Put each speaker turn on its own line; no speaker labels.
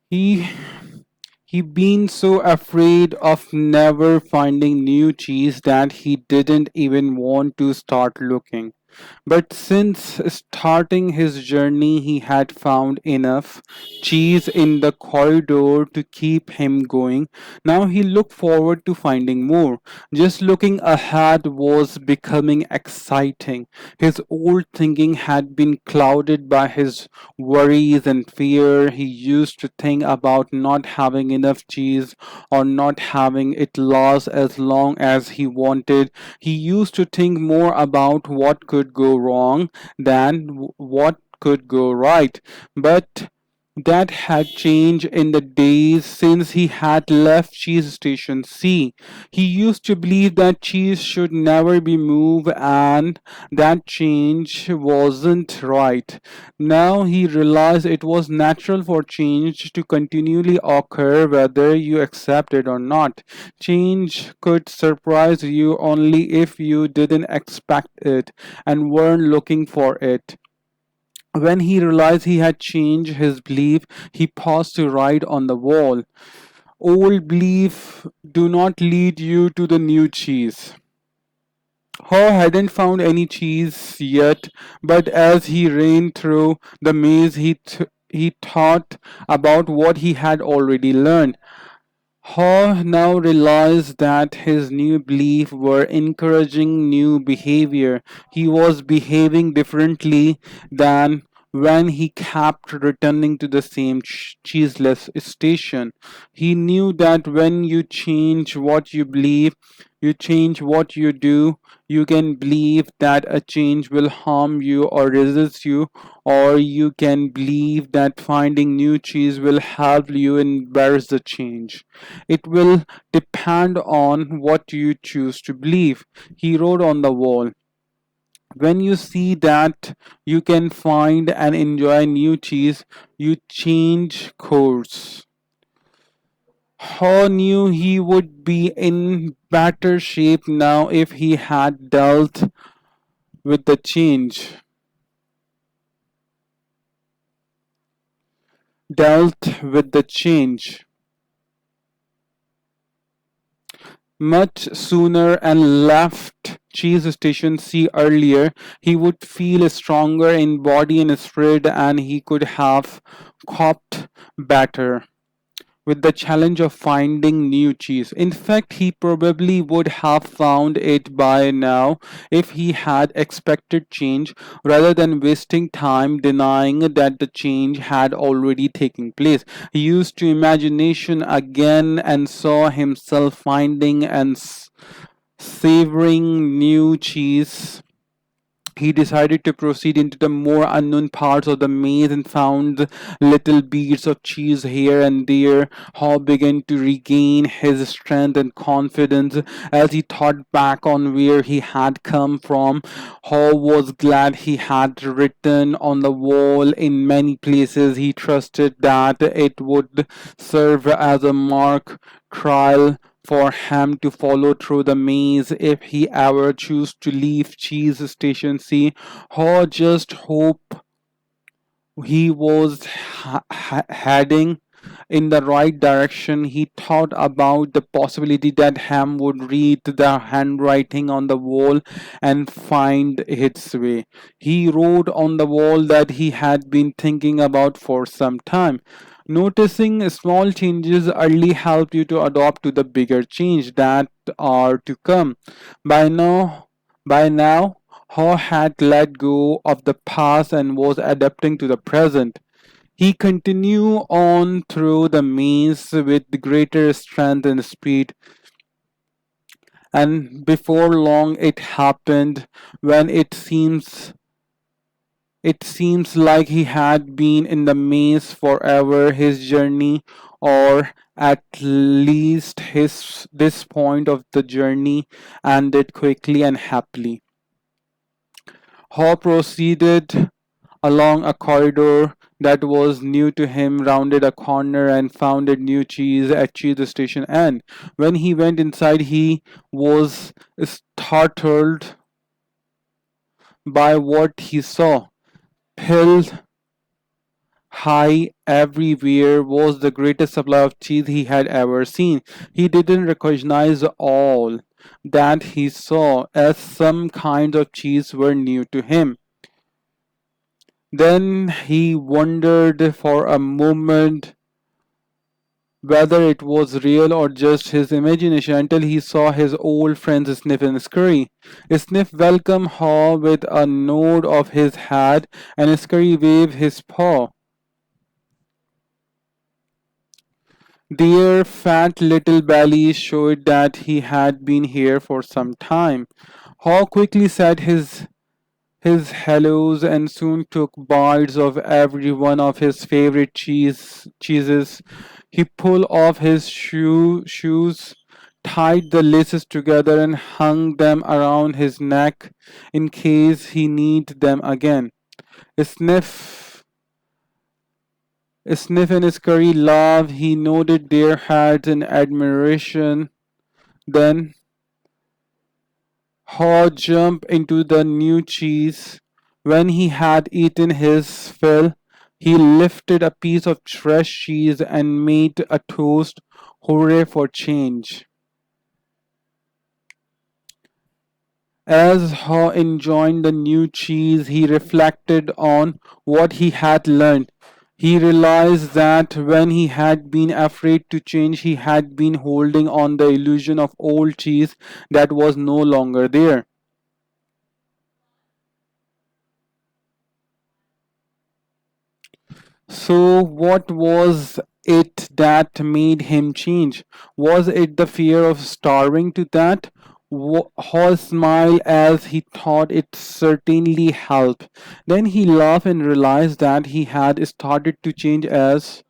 He he been so afraid of never finding new cheese that he didn't even want to start looking. But since starting his journey, he had found enough cheese in the corridor to keep him going. Now he looked forward to finding more. Just looking ahead was becoming exciting. His old thinking had been clouded by his worries and fear. He used to think about not having enough cheese or not having it last as long as he wanted. He used to think more about what could go wrong than what could go right. But that had changed in the days since he had left Cheese Station C. He used to believe that cheese should never be moved, and that change wasn't right. Now he realized it was natural for change to continually occur whether you accept it or not. Change could surprise you only if you didn't expect it and weren't looking for it. When he realized he had changed his belief, he paused to write on the wall. Old belief do not lead you to the new cheese. Haw hadn't found any cheese yet, but as he ran through the maze, he thought about what he had already learned. Haw now realized that his new beliefs were encouraging new behavior. He was behaving differently than when he kept returning to the same cheeseless station. He knew that when you change what you believe, you change what you do. You can believe that a change will harm you or resist you, or you can believe that finding new cheese will help you embrace the change. It will depend on what you choose to believe. He wrote on the wall. When you see that you can find and enjoy new cheese, you change course. Haw knew he would be in better shape now if he had dealt with the change much sooner and left Cheese Station C earlier, he would feel stronger in body and spirit, and he could have coped better with the challenge of finding new cheese. In fact, he probably would have found it by now if he had expected change rather than wasting time denying that the change had already taken place. He used to imagination again and saw himself finding and savoring new cheese. He decided to proceed into the more unknown parts of the maze and found little beads of cheese here and there. Haw began to regain his strength and confidence as he thought back on where he had come from. Haw was glad he had written on the wall in many places. He trusted that it would serve as a mark trial for him to follow through the maze if he ever chose to leave Cheese Station C, or just hope he was heading in the right direction. He thought about the possibility that Ham would read the handwriting on the wall and find its way. He wrote on the wall that he had been thinking about for some time. Noticing small changes early help you to adopt to the bigger change that are to come. By now, Haw had let go of the past and was adapting to the present. He continued on through the maze with greater strength and speed, and before long it happened when it seems like he had been in the maze forever. His journey, or at least his this point of the journey, ended quickly and happily. Haw proceeded along a corridor that was new to him, rounded a corner, and found a new cheese at Cheese Station. And when he went inside, he was startled by what he saw. Pilled high everywhere was the greatest supply of cheese he had ever seen. He didn't recognize all that he saw, as some kinds of cheese were new to him. Then he wondered for a moment whether it was real or just his imagination until he saw his old friends Sniff and Scurry. Sniff welcomed Haw with a nod of his head, and Scurry waved his paw. Their fat little bellies showed that he had been here for some time. Haw quickly said his hellos and soon took bites of every one of his favorite cheeses. He pulled off his shoes, tied the laces together, and hung them around his neck in case he needed them again. Sniff, Sniff and Scurry laughed. He nodded their heads in admiration. Then Haw jumped into the new cheese. When he had eaten his fill, he lifted a piece of fresh cheese and made a toast. Hooray for change. As Haw enjoyed the new cheese, he reflected on what he had learned. He realized that when he had been afraid to change, he had been holding on the illusion of old cheese that was no longer there. So, what was it that made him change? Was it the fear of starving to that? Hall smiled as he thought it certainly helped. Then he laughed and realized that he had started to change as